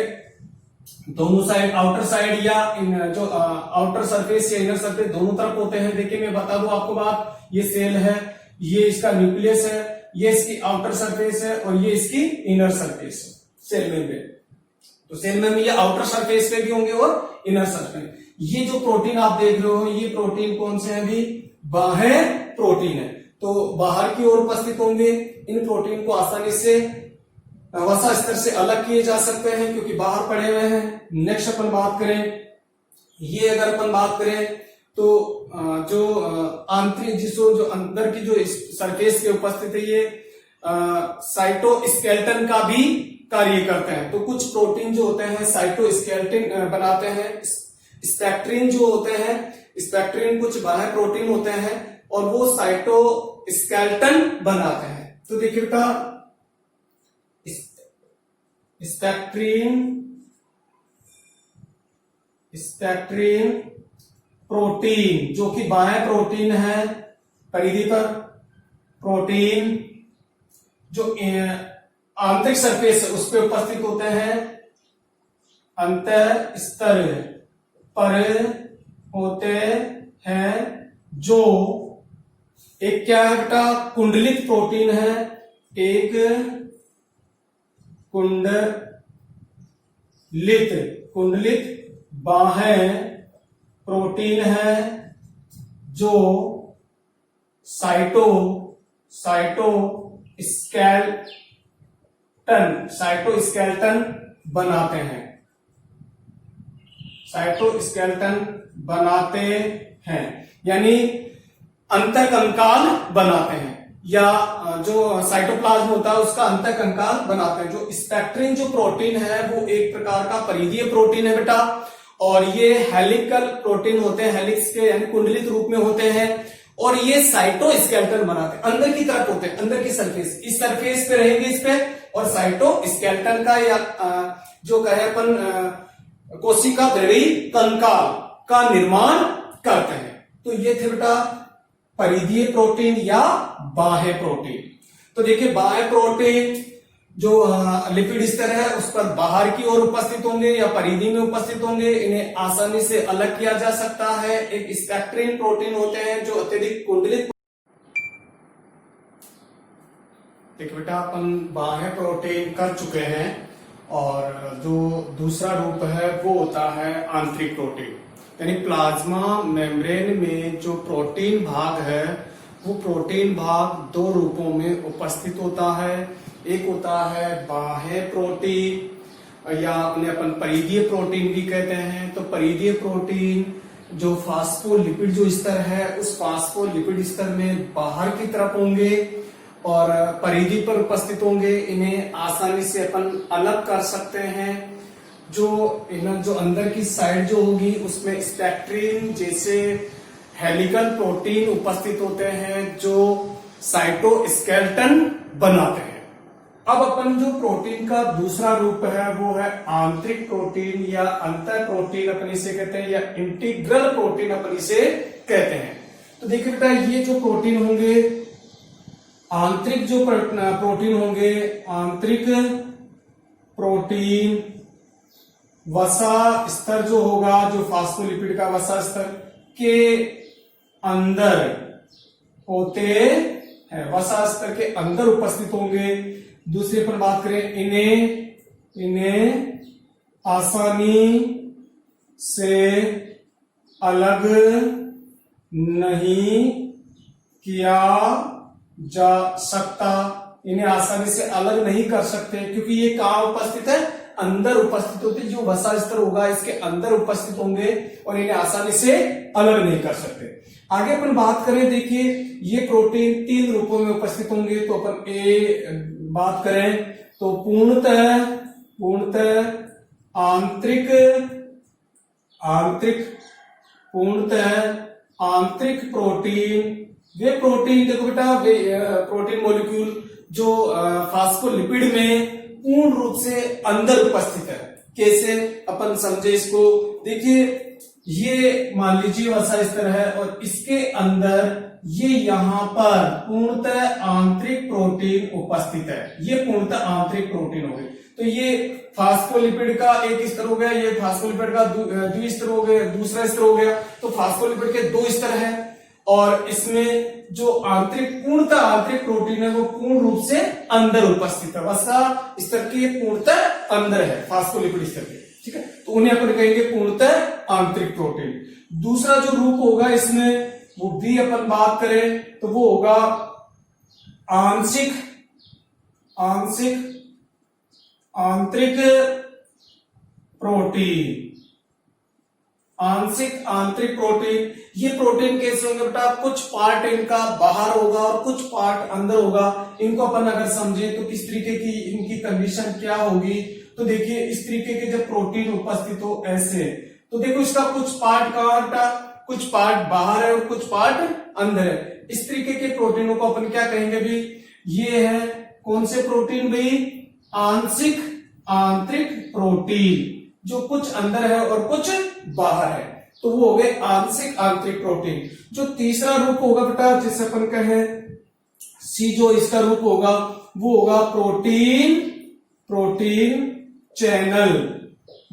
दोनों साइड, आउटर साइड या इन जो आउटर सरफेस या इनर सरफेस दोनों तरफ होते हैं। देखिए मैं बता दूं आपको बात, ये सेल है, ये इसका न्यूक्लियस है, ये इसकी आउटर सरफेस है और ये इसकी इनर सरफेस है सेल मेम्ब्रेन। तो सेल मेम्ब्रेन ये आउटर सरफेस पे भी होंगे और इनर सरफेस। ये जो प्रोटीन आप देख रहे हो ये प्रोटीन कौन से हैं? अभी बाह्य प्रोटीन है, तो बाहर की ओर उपस्थित होंगे। इन प्रोटीन को आसानी से वसा स्तर से अलग किए जा सकते हैं क्योंकि बाहर पड़े हुए हैं। नेक्स्ट अपन बात करें, ये अगर अपन बात करें तो जो आंतरिक जिसो जो अंदर की जो सरफेस के उपस्थित है ये साइटोस्केलेटन का भी कार्य करते हैं। तो कुछ प्रोटीन जो होते हैं साइटोस्केलेटन बनाते हैं। स्पेक्ट्रिन जो होते हैं, स्पेक्ट्रिन कुछ बाह्य प्रोटीन होते हैं और वो साइटोस्केलेटन बनाते हैं। तो देखिए बेटा स्पेक्ट्रिन प्रोटीन जो कि बाह्य प्रोटीन है, परिधि पर प्रोटीन जो आंतरिक सरफेस है उस पर उपस्थित होते हैं, अंतर स्तर पर होते हैं, जो एक क्या है बेटा कुंडलित प्रोटीन है, एक कुंडलित बाह्य प्रोटीन है जो साइटोस्केलेटन बनाते हैं, यानी अंतःकंकाल बनाते हैं, या जो साइटोप्लाज्म होता है उसका अंतःकंकाल बनाते हैं। जो स्पेक्ट्रिन जो प्रोटीन है वो एक प्रकार का परिधीय प्रोटीन है बेटा, और ये हेलिकल प्रोटीन होते हैं, हेलिक्स के यानी कुंडलित रूप में होते हैं, और ये साइटोस्केलेटन बनाते हैं, अंदर की तरफ होते हैं, अंदर की सरफेस, इस सरफेस पे रहेंगे इस पे, और साइटोस्केलेटन का या जो कहे अपन कोशिका दृढ़ी कंकाल का निर्माण करते हैं। तो ये थे बेटा परिधीय प्रोटीन या बाह्य प्रोटीन। तो देखिए बाह्य प्रोटीन जो लिपिड स्तर है उस पर बाहर की ओर उपस्थित होंगे या परिधि में उपस्थित होंगे, इन्हें आसानी से अलग किया जा सकता है। एक स्पेक्ट्रिन प्रोटीन होते हैं जो अत्यधिक कुंडलित। देखिए बेटा अपन बाह्य प्रोटीन कर चुके हैं, और जो दूसरा रूप है वो होता है आंतरिक प्रोटीन, यानी प्लाज्मा मेम्ब्रेन में जो प्रोटीन भाग है वो प्रोटीन भाग दो रूपों में उपस्थित होता है। एक होता है बाह्य प्रोटीन या अपने अपन परिधीय प्रोटीन भी कहते हैं। तो परिधीय प्रोटीन जो फास्फोलिपिड जो स्तर है उस फास्फोलिपिड स्तर में बाहर की तरफ होंगे और परिधि पर उपस्थित होंगे, इन्हें आसानी से अपन अलग कर सकते हैं। जो अंदर की साइड जो होगी उसमें स्पेक्ट्रिन जैसे हेलिकल प्रोटीन उपस्थित होते हैं जो साइटोस्केलेटन बनाते हैं। अब अपन जो प्रोटीन का दूसरा रूप है वो है आंतरिक प्रोटीन या अंतर प्रोटीन अपन इसे कहते हैं, या इंटीग्रल प्रोटीन अपन इसे कहते हैं। तो देखिए बेटा ये जो प्रोटीन होंगे आंतरिक जो प्रोटीन होंगे, आंतरिक प्रोटीन वसा स्तर जो होगा, जो फास्फोलिपिड का वसा स्तर के अंदर होते हैं, वसा स्तर के अंदर उपस्थित होंगे। दूसरी पर बात करें, इन्हें आसानी से अलग नहीं किया जा सकता। इन्हें आसानी से अलग नहीं कर सकते क्योंकि ये कहाँ उपस्थित है, अंदर उपस्थित होते। जो वसा स्तर होगा इसके अंदर उपस्थित होंगे और इन्हें आसानी से अलग नहीं कर सकते। आगे अपन बात करें, देखिए ये प्रोटीन 3 रूपों में उपस्थित होंगे। तो अपन बात करें तो पूर्णतः आंतरिक प्रोटीन। वे प्रोटीन, देखो बेटा, वे प्रोटीन मॉलिक्यूल जो फास्फोलिपिड में पूर्ण रूप से अंदर उपस्थित है। कैसे अपन समझे इसको, देखिए ये मान लीजिए वसा स्तर है और इसके अंदर ये यहाँ पर पूर्णतः आंतरिक प्रोटीन उपस्थित है। ये पूर्णतः आंतरिक प्रोटीन हो गए। तो ये फास्फोलिपिड का एक स्तर हो गया, ये फास्फोलिपिड का द्विस्तर हो गया, दूसरा स्तर हो गया। तो फास्फोलिपिड के 2 स्तर है और इसमें जो पूर्णतः आंतरिक प्रोटीन है वो पूर्ण रूप से अंदर उपस्थित है। वसा स्तर के पूर्णतः अंदर है फास्फोलिपिड स्तर के, ठीक है। तो उन्हें अपन कहेंगे पूर्णतः आंतरिक प्रोटीन। दूसरा जो रूप होगा इसमें, वो भी अपन बात करें तो वो होगा आंतरिक प्रोटीन। आंतरिक प्रोटीन, ये प्रोटीन कैसे होंगे बेटा, कुछ पार्ट इनका बाहर होगा और कुछ पार्ट अंदर होगा। इनको अपन अगर समझे तो किस तरीके की इनकी कंडीशन क्या होगी, तो देखिए इस तरीके के जब प्रोटीन उपस्थित हो ऐसे, तो देखो इसका कुछ पार्ट कहां बेटा, कुछ पार्ट बाहर है और कुछ पार्ट अंदर है। इस तरीके के प्रोटीनों को अपन क्या कहेंगे भी, ये है कौन से प्रोटीन भाई, आंतरिक प्रोटीन, जो कुछ अंदर है और कुछ बाहर है। तो वो हो गए आंतरिक प्रोटीन। जो तीसरा रूप होगा बेटा, जिसे अपन कहें सी, जो इसका रूप होगा वो होगा प्रोटीन चैनल,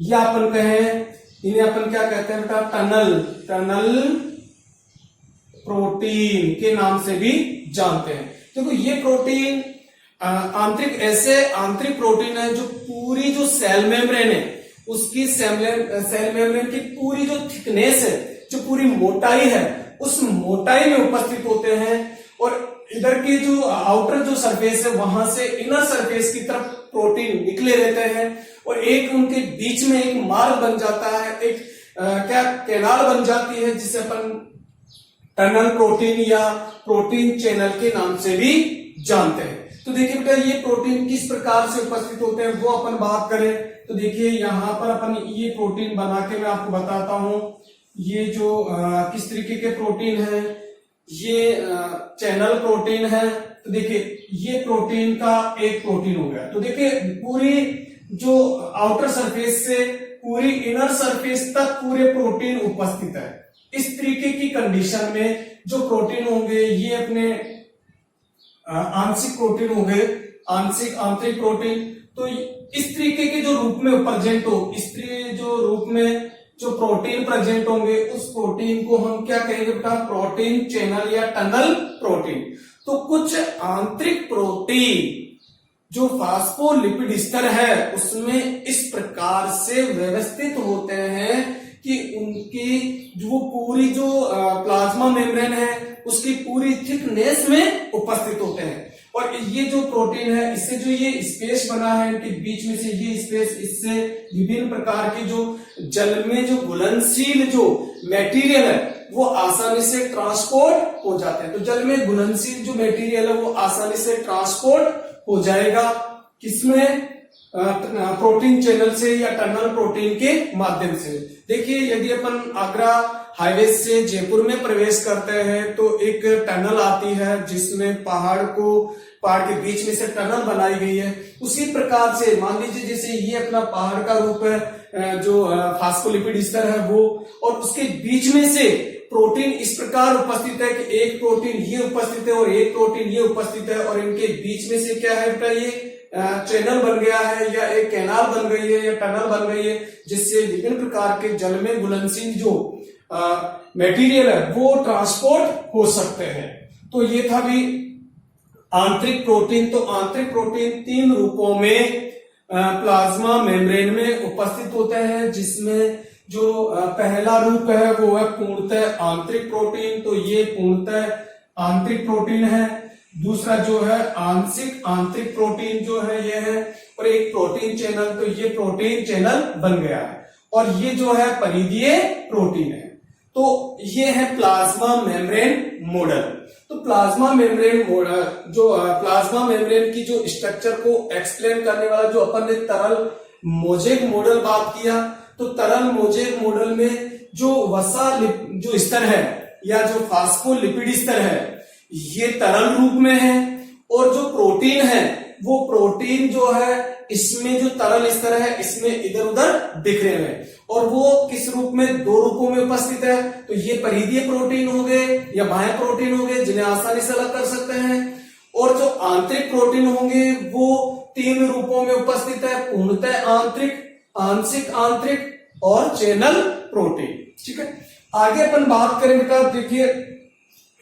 या अपन कहें इन्हें अपन क्या कहते हैं बेटा, टनल प्रोटीन के नाम से भी जानते हैं। देखो ये प्रोटीन आंतरिक प्रोटीन है जो पूरी जो सेल मेम्ब्रेन है उसकी सेल मेम्ब्रेन की पूरी जो थिकनेस है, जो पूरी मोटाई है, उस मोटाई में उपस्थित होते हैं। और इधर की जो आउटर जो सरफेस है वहां से इनर सरफेस की तरफ प्रोटीन निकले रहते हैं और एक उनके बीच में एक मार्ग बन जाता है, एक कैनाल बन जाती है जिसे अपन टनल प्रोटीन या प्रोटीन चैनल के नाम से भी जानते हैं। तो देखिए बेटा ये प्रोटीन किस प्रकार से उपस्थित होते हैं वो अपन बात करें तो देखिए यहाँ पर अपन ये प्रोटीन बना के मैं आपको बताता हूं। ये जो किस तरीके के प्रोटीन है, ये चैनल प्रोटीन है। तो देखिए ये प्रोटीन का एक प्रोटीन हो गया। तो देखिए पूरी जो आउटर सरफेस से पूरी इनर सरफेस तक पूरे प्रोटीन उपस्थित है। इस तरीके की कंडीशन में जो प्रोटीन होंगे ये अपने आंशिक प्रोटीन हो गए, आंतरिक प्रोटीन। तो इस तरीके के जो रूप में प्रेजेंट हो, इस तरीके जो रूप में जो प्रोटीन प्रेजेंट होंगे उस प्रोटीन को हम क्या कहेंगे बेटा, प्रोटीन चैनल या टनल प्रोटीन। तो कुछ आंतरिक प्रोटीन जो फास्फोलिपिड स्तर है उसमें इस प्रकार से व्यवस्थित होते हैं कि उनकी जो पूरी जो प्लाज्मा मेम्ब्रेन है उसकी पूरी थिकनेस में उपस्थित होते हैं। और ये जो प्रोटीन है इससे जो ये स्पेस बना है इनके बीच में से ये स्पेस, इससे विभिन्न प्रकार के जो जल में जो घुलनशील जो मटेरियल है वो आसानी से ट्रांसपोर्ट हो जाते हैं। तो जल में घुलनशील जो मटेरियल है वो आसानी से ट्रांसपोर्ट हो जाएगा किसमें, प्रोटीन चैनल से या टनल प्रोटीन के माध्यम से। देखिए यदि अपन आगरा हाईवे से जयपुर में प्रवेश करते हैं तो एक टनल आती है जिसमें पहाड़ के बीच में से टनल बनाई गई है। उसी प्रकार से मान लीजिए जैसे ये अपना पहाड़ का रूप है जो फास्फोलिपिड स्तर है वो, और उसके बीच में से प्रोटीन इस प्रकार उपस्थित है कि एक प्रोटीन ये उपस्थित है और एक प्रोटीन ये उपस्थित है और इनके बीच में से क्या है बेटा, ये चैनल बन गया है या एक कैनाल बन गई है या टनल बन गई है जिससे विभिन्न प्रकार के जल में घुलनशील जो मटेरियल है वो ट्रांसपोर्ट हो सकते हैं। तो ये था भी आंतरिक प्रोटीन। तो आंतरिक प्रोटीन 3 रूपों में प्लाज्मा मेम्ब्रेन में उपस्थित होते हैं, जिसमें जो पहला रूप है वो है पूर्णतः आंतरिक प्रोटीन। तो ये पूर्णतः आंतरिक प्रोटीन है। दूसरा जो है आंशिक आंतरिक प्रोटीन जो है ये है, और एक प्रोटीन चैनल, तो ये प्रोटीन चैनल बन गया है, और ये जो है परिधीय प्रोटीन है। तो ये है प्लाज्मा मेम्ब्रेन मॉडल। तो प्लाज्मा मेम्ब्रेन मॉडल जो प्लाज्मा मेम्ब्रेन की जो स्ट्रक्चर को एक्सप्लेन करने वाला जो अपन ने तरल मोज़ेक मॉडल बात किया, तो तरल मोज़ेक मॉडल में जो वसा जो स्तर है या जो फास्फोलिपिड स्तर है ये तरल रूप में है, और जो प्रोटीन है वो प्रोटीन जो है इसमें जो तरल स्तर है इसमें इधर उधर दिख रहे हैं, और वो किस रूप में, दो रूपों में उपस्थित है। तो ये परिधीय प्रोटीन हो गए या बाह्य प्रोटीन हो गए जिन्हें आसानी से अलग कर सकते हैं, और जो आंतरिक प्रोटीन होंगे वो तीन रूपों में उपस्थित है, पूर्णतः आंतरिक, आंशिक आंतरिक और चैनल प्रोटीन। ठीक है, आगे अपन बात करें बेटा, देखिए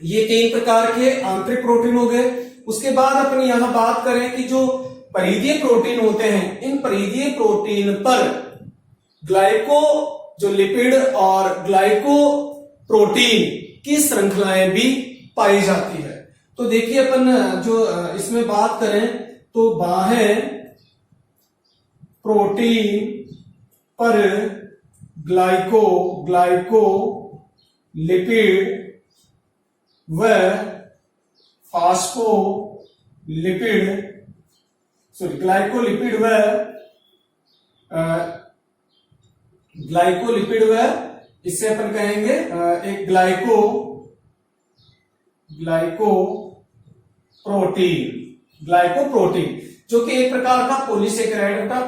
ये तीन प्रकार के आंतरिक प्रोटीन हो गए। उसके बाद अपन यहां बात करें कि जो परिधीय प्रोटीन होते हैं, इन परिधीय प्रोटीन पर ग्लाइको जो लिपिड और ग्लाइको प्रोटीन की श्रृंखलाएं भी पाई जाती है। तो देखिए अपन जो इसमें बात करें तो बाह्य प्रोटीन पर ग्लाइको लिपिड व फास्फोलिपिड ग्लाइकोलिपिड व इससे अपन कहेंगे एक ग्लाइको प्रोटीन जो कि एक प्रकार का पॉलीसेकेराइड का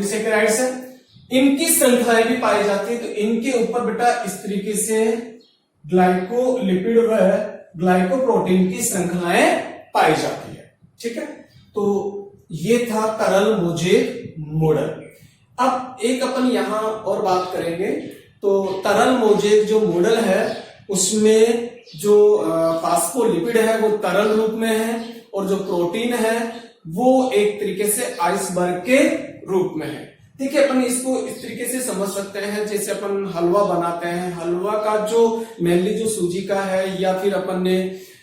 पॉलीसेकेराइड्स है। इनकी श्रृंखलाएं भी पाई जाती है। तो इनके ऊपर बेटा इस तरीके से ग्लाइकोलिपिड व ग्लाइकोप्रोटीन की श्रृंखलाएं पाई जाती है। ठीक है, तो ये था तरल मोज़ेक मॉडल। अब एक अपन यहां और बात करेंगे, तो तरल मोज़ेक जो मॉडल है उसमें जो फास्फोलिपिड है वो तरल रूप में है, और जो प्रोटीन है वो एक तरीके से आइसबर्ग के रूप में है। ठीक है, अपन इसको इस तरीके से समझ सकते हैं जैसे अपन हलवा बनाते हैं, हलवा का जो मेनली जो सूजी का है या फिर अपन ने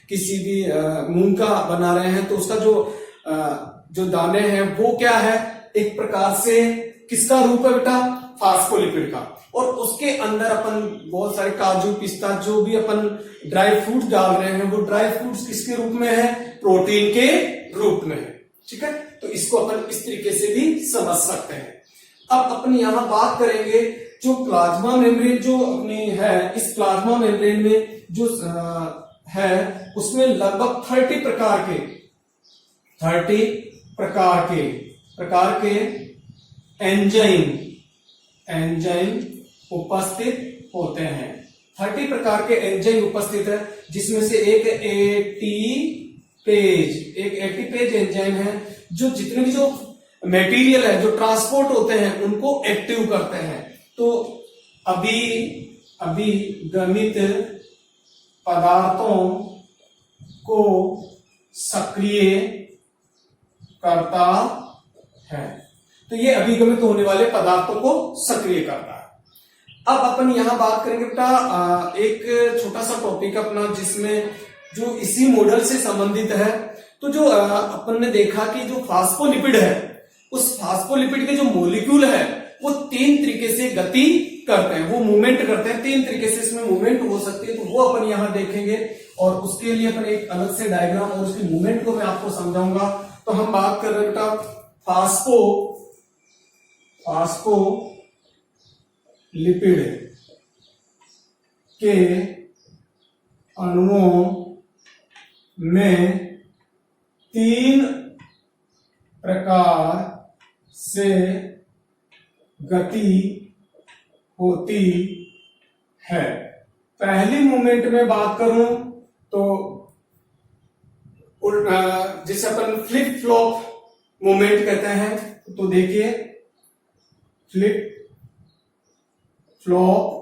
किसी भी मूंग का बना रहे हैं तो उसका जो दाने हैं वो क्या है, एक प्रकार से किसका रूप है बेटा, फास्फोलिपिड का। और उसके अंदर अपन बहुत सारे काजू पिस्ता जो भी अपन ड्राई फ्रूट्स डाल रहे हैं वो ड्राई फ्रूट्स किसके रूप में है, प्रोटीन के रूप में है। ठीक है, तो इसको अपन इस तरीके से भी समझ सकते हैं। अब अपन यहां बात करेंगे जो प्लाज्मा मेम्ब्रेन जो अपनी है, इस प्लाज्मा मेम्ब्रेन में जो है उसमें लगभग 30 प्रकार के एंजाइम उपस्थित होते हैं। 30 प्रकार के एंजाइम उपस्थित है, जिसमें से एक एटीपेज एंजाइम है जो जितने भी जो मटेरियल है जो ट्रांसपोर्ट होते हैं उनको एक्टिव करते हैं। तो अभिगमित पदार्थों को सक्रिय करता है। तो ये अभिगमित होने वाले पदार्थों को सक्रिय करता है। अब अपन यहां बात करेंगे बेटा एक छोटा सा टॉपिक अपना जिसमें जो इसी मॉडल से संबंधित है। तो जो अपन ने देखा कि जो फास्फोलिपिड है उस फास्फोलिपिड के जो मॉलिक्यूल है वो 3 तरीके से गति करते हैं, वो मूवमेंट करते हैं। 3 तरीके से इसमें मूवमेंट हो सकती है, तो वो अपन यहां देखेंगे और उसके लिए अपन एक अलग से डायग्राम और उसकी मूवमेंट को मैं आपको समझाऊंगा। तो हम बात कर रहे हैं बेटा फास्फोलिपिड के अणुओं में 3 प्रकार से गति होती है। पहली मूवमेंट में बात करूं तो जिसे अपन फ्लिप फ्लॉप मूवमेंट कहते हैं। तो देखिए फ्लिप फ्लॉप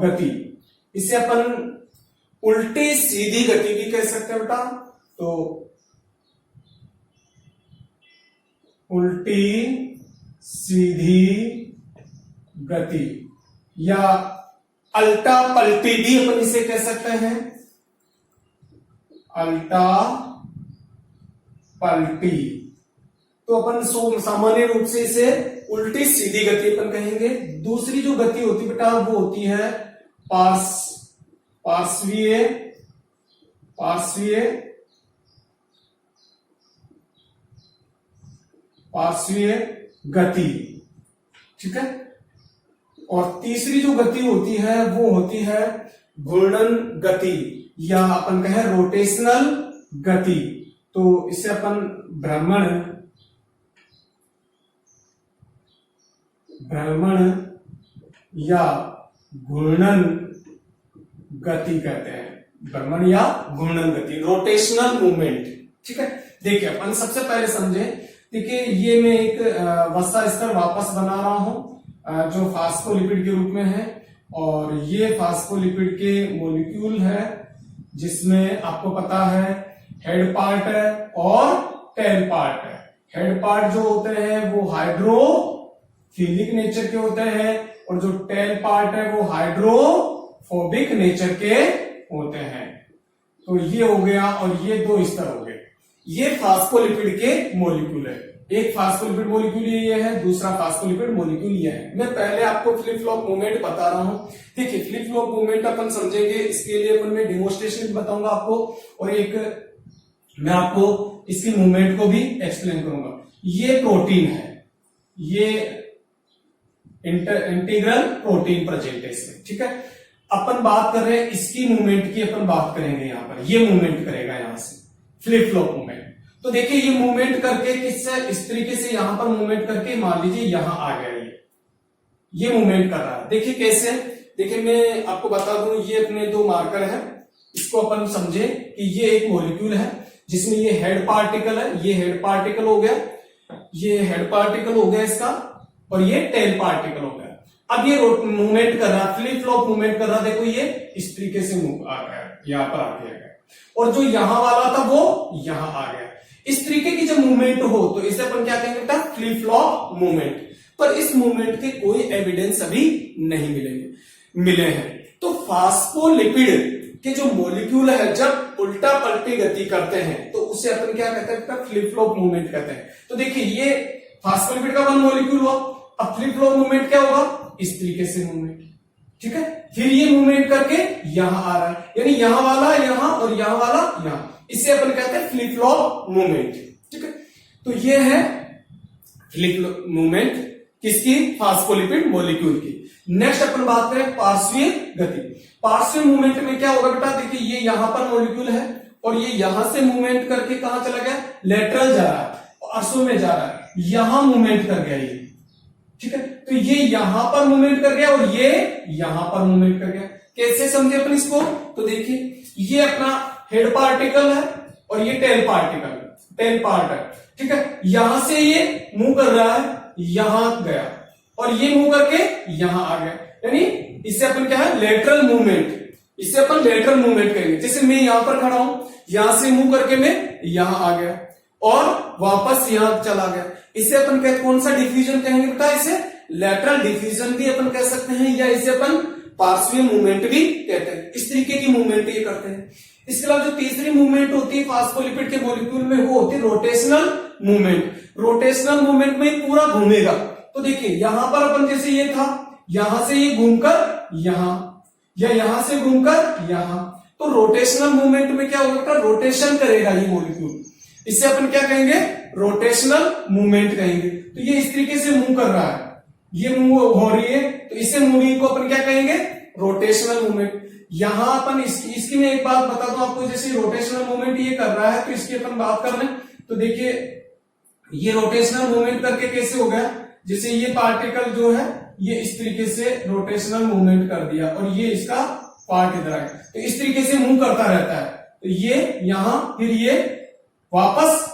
गति, इसे अपन उल्टी सीधी गति भी कह सकते हैं बेटा। तो उल्टी सीधी गति या अल्टा पलटी भी अपन इसे कह सकते हैं, अल्टा पलटी। तो अपन सामान्य रूप से इसे उल्टी सीधी गति अपन कहेंगे। दूसरी जो गति होती बेटा वो होती है पार्श्वीय गति, ठीक है। और तीसरी जो गति होती है वो होती है घूर्णन गति, या अपन कहें रोटेशनल गति। तो इसे अपन भ्रमण या घूर्णन गति कहते हैं, भ्रमण या घूर्णन गति, रोटेशनल मूवमेंट, ठीक है। देखिए अपन सबसे पहले समझे, देखिए ये मैं एक वसा स्तर वापस बना रहा हूं जो फास्फोलिपिड के रूप में है, और ये फास्फोलिपिड के मॉलिक्यूल है जिसमें आपको पता है हेड पार्ट है और टेल पार्ट है। हेड पार्ट जो होते हैं वो हाइड्रोफिलिक नेचर के होते हैं, और जो टेल पार्ट है वो हाइड्रोफोबिक नेचर के होते हैं। तो ये हो गया, और ये दो स्तर हो गए। ये फास्फोलिपिड के मॉलिक्यूल है, एक फास्फोलिपिड मॉलिक्यूल ये है, दूसरा फास्फोलिपिड मॉलिक्यूल ये है। मैं पहले आपको फ्लिप फ्लॉप मूवमेंट बता रहा हूं। देखिए फ्लिप फ्लॉप मूवमेंट अपन समझेंगे, इसके लिए अपन मैं डेमोन्स्ट्रेशन भी बताऊंगा आपको, और एक मैं आपको इसकी मूवमेंट को भी एक्सप्लेन करूंगा। ये प्रोटीन है, ये इंटीग्रल प्रोटीन प्रेजेंटेशन, ठीक है। अपन बात कर रहे हैं इसकी मूवमेंट की, अपन बात करेंगे यहां पर, ये मूवमेंट करेगा यहां से फ्लिप फ्लॉप मूवमेंट। तो देखिए ये मूवमेंट करके किससे, इस तरीके से यहां पर मूवमेंट करके मान लीजिए यहां आ गया, ये मूवमेंट कर रहा है। देखिए कैसे, देखिए मैं आपको बता दूं, ये अपने दो मार्कर है, इसको अपन समझे कि ये एक मॉलिक्यूल है जिसमें ये हेड पार्टिकल है, ये हेड पार्टिकल हो गया, ये हेड पार्टिकल हो गया इसका, और ये टेल पार्टिकल हो गया। अब ये मूवमेंट कर रहा है, फ्लिप फ्लॉप मूवमेंट कर रहा है। देखो ये इस तरीके से मूव आ गया, यहां पर आ गया, और जो यहां वाला था वो यहां आ गया। इस तरीके की जब मूवमेंट हो तो इसे अपन क्या कहेंगे बेटा, फ्लिप फ्लॉप मूवमेंट। पर इस मूवमेंट के कोई एविडेंस अभी नहीं मिले हैं। तो फास्फोलिपिड के जो मॉलिक्यूल है जब उल्टा पलटी गति करते हैं तो उसे अपन क्या कहते हैं, फ्लिप फ्लॉप मूवमेंट कहते हैं। तो देखिए ये फास्फोलिपिड का वन मॉलिक्यूल हुआ, अब फ्लिप फ्लॉप मूवमेंट क्या होगा, इस तरीके से मूवमेंट, ठीक है। फिर ये मूवमेंट करके यहां आ रहा है, यानी यहां वाला यहां और यहां वाला यहां, इसे अपन कहते हैं फ्लिप फ्लॉप मूवमेंट, ठीक है। तो ये है फ्लिप फ्लॉप मूवमेंट किसकी, फास्फोलिपिड मॉलिक्यूल की। नेक्स्ट अपन बात करें पार्श्वीय गति। पार्श्वीय मूवमेंट में क्या होगा बेटा, देखिए ये यहां पर मॉलिक्यूल है और ये यहां से मूवमेंट करके कहां चला गया, लेटरल जा रहा है, पार्श्व में जा रहा है, यहां मूवमेंट कर गया ये, ठीक है। तो ये यहां पर मूवमेंट कर गया और ये यहां पर मूवमेंट कर गया। कैसे समझे अपन इसको, तो देखिए ये अपना हेड पार्टिकल है और ये टेल पार्ट है, ठीक है। यहां से ये मूव कर रहा है, यहां गया, और ये मूव करके यहां आ गया, यानी इससे अपन क्या है, लेटरल मूवमेंट, इससे अपन लेटरल मूवमेंट करेंगे। जैसे मैं यहां पर खड़ा हूं, यहां से मूव करके मैं यहां आ गया और वापस यहां चला गया, इसे अपन कौन सा डिफ्यूजन कहेंगे बेटा, इसे लेटरल डिफ्यूजन भी अपन कह सकते हैं, या इसे अपन पार्श्वीय मूवमेंट भी कहते हैं। इस तरीके की मूवमेंट ये करते हैं। इसके अलावा जो तीसरी मूवमेंट होती है फास्फोलिपिड के मॉलिक्यूल में, वो होती है रोटेशनल मूवमेंट। रोटेशनल मूवमेंट में पूरा घूमेगा। तो देखिए यहां पर अपन जैसे ये था, यहां से ये घूमकर यहां, या यहां से घूमकर यहां, तो रोटेशनल मूवमेंट में क्या होगा, रोटेशन करेगा ये मॉलिक्यूल, इसे अपन क्या कहेंगे, रोटेशनल मूवमेंट कहेंगे। तो ये इस तरीके से मूव कर रहा है, ये मूव हो रही है, तो इसे मूविंग को अपन क्या कहेंगे, रोटेशनल मूवमेंट। यहां अपन इसकी मैं एक बात बता दूं आपको, जैसे रोटेशनल मूवमेंट ये कर रहा है तो इसकी अपन बात कर रहे हैं। तो देखिए ये रोटेशनल मूवमेंट करके कैसे हो गया, जैसे ये पार्टिकल जो है ये इस तरीके से रोटेशनल मूवमेंट कर दिया और ये इसका पार्ट इधर आया, तो इस तरीके से मूव करता रहता है। तो ये यहां, फिर ये वापस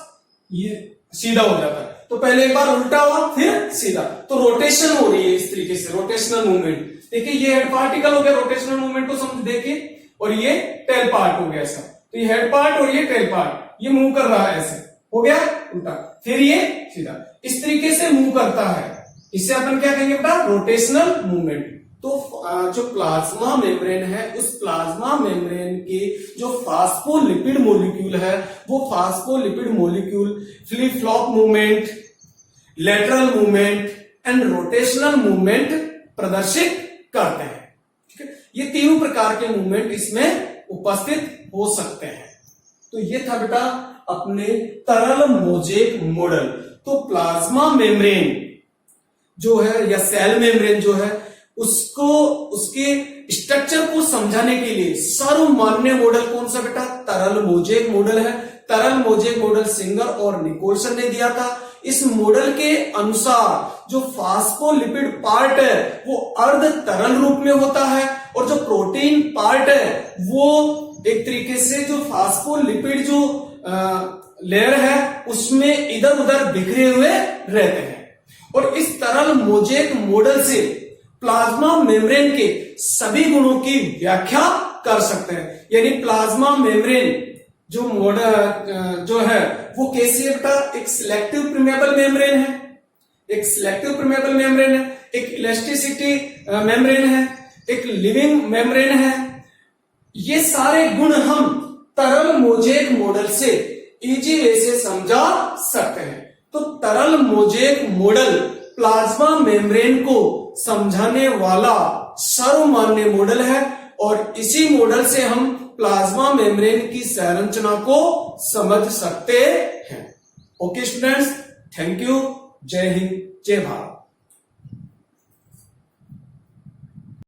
ये सीधा हो जाता है। तो पहले एक बार उल्टा हुआ फिर सीधा, तो रोटेशन हो रही है इस तरीके से, रोटेशनल मूवमेंट। देखिए ये हेड पार्टिकल हो गया, रोटेशनल मूवमेंट को समझ देखिए, और ये टेल पार्ट हो गया ऐसा। तो ये हेड पार्ट और ये टेल पार्ट, ये मूव कर रहा है ऐसे, हो गया उल्टा, फिर ये सीधा, इस तरीके से मूव करता है। इसे अपन क्या कहेंगे बेटा, रोटेशनल मूवमेंट। तो जो प्लाज्मा मेम्ब्रेन है, उस प्लाज्मा मेम्ब्रेन के जो फास्फोलिपिड मॉलिक्यूल है, वो phospholipid molecule flip flop movement, lateral movement and rotational movement प्रदर्शित करते हैं। ठीक है, ये तीनों प्रकार के मूवमेंट इसमें उपस्थित हो सकते हैं। तो ये था बेटा अपने तरल मोजेक मॉडल। तो प्लाज्मा मेम्ब्रेन जो है या सेल मेम्ब्रेन जो है, उसको उसके स्ट्रक्चर को समझाने के लिए सर्वमान्य मॉडल कौन सा बेटा? तरल मोजेक मॉडल है। तरल मोजेक मॉडल सिंगर और निकोलसन ने दिया था। इस मॉडल के अनुसार जो फास्फोलिपिड पार्ट है वो अर्ध तरल रूप में होता है, और जो प्रोटीन पार्ट है वो एक तरीके से जो फास्फोलिपिड जो लेयर है उसमें इधर उधर बिखरे हुए रहते हैं। और इस तरल मोजेक मॉडल से प्लाज्मा मेम्ब्रेन के सभी गुणों की व्याख्या कर सकते हैं। यानी प्लाज्मा मेम्ब्रेन जो मॉडल जो है वो कैसी है बेटा? एक सिलेक्टिव परमेबल मेम्ब्रेन है, एक सिलेक्टिव परमेबल मेम्ब्रेन है, एक इलास्टिसिटी मेम्ब्रेन है, एक लिविंग मेम्ब्रेन है। ये सारे गुण हम तरल मोजेक मॉडल से इजी वे से समझा सकते हैं। तो तरल मोजेक मॉडल प्लाज्मा मेम्ब्रेन को समझाने वाला सर्वमान्य मॉडल है, और इसी मॉडल से हम प्लाज्मा मेम्ब्रेन की संरचना को समझ सकते हैं। Okay students, thank you. जय हिंद, जय भारत।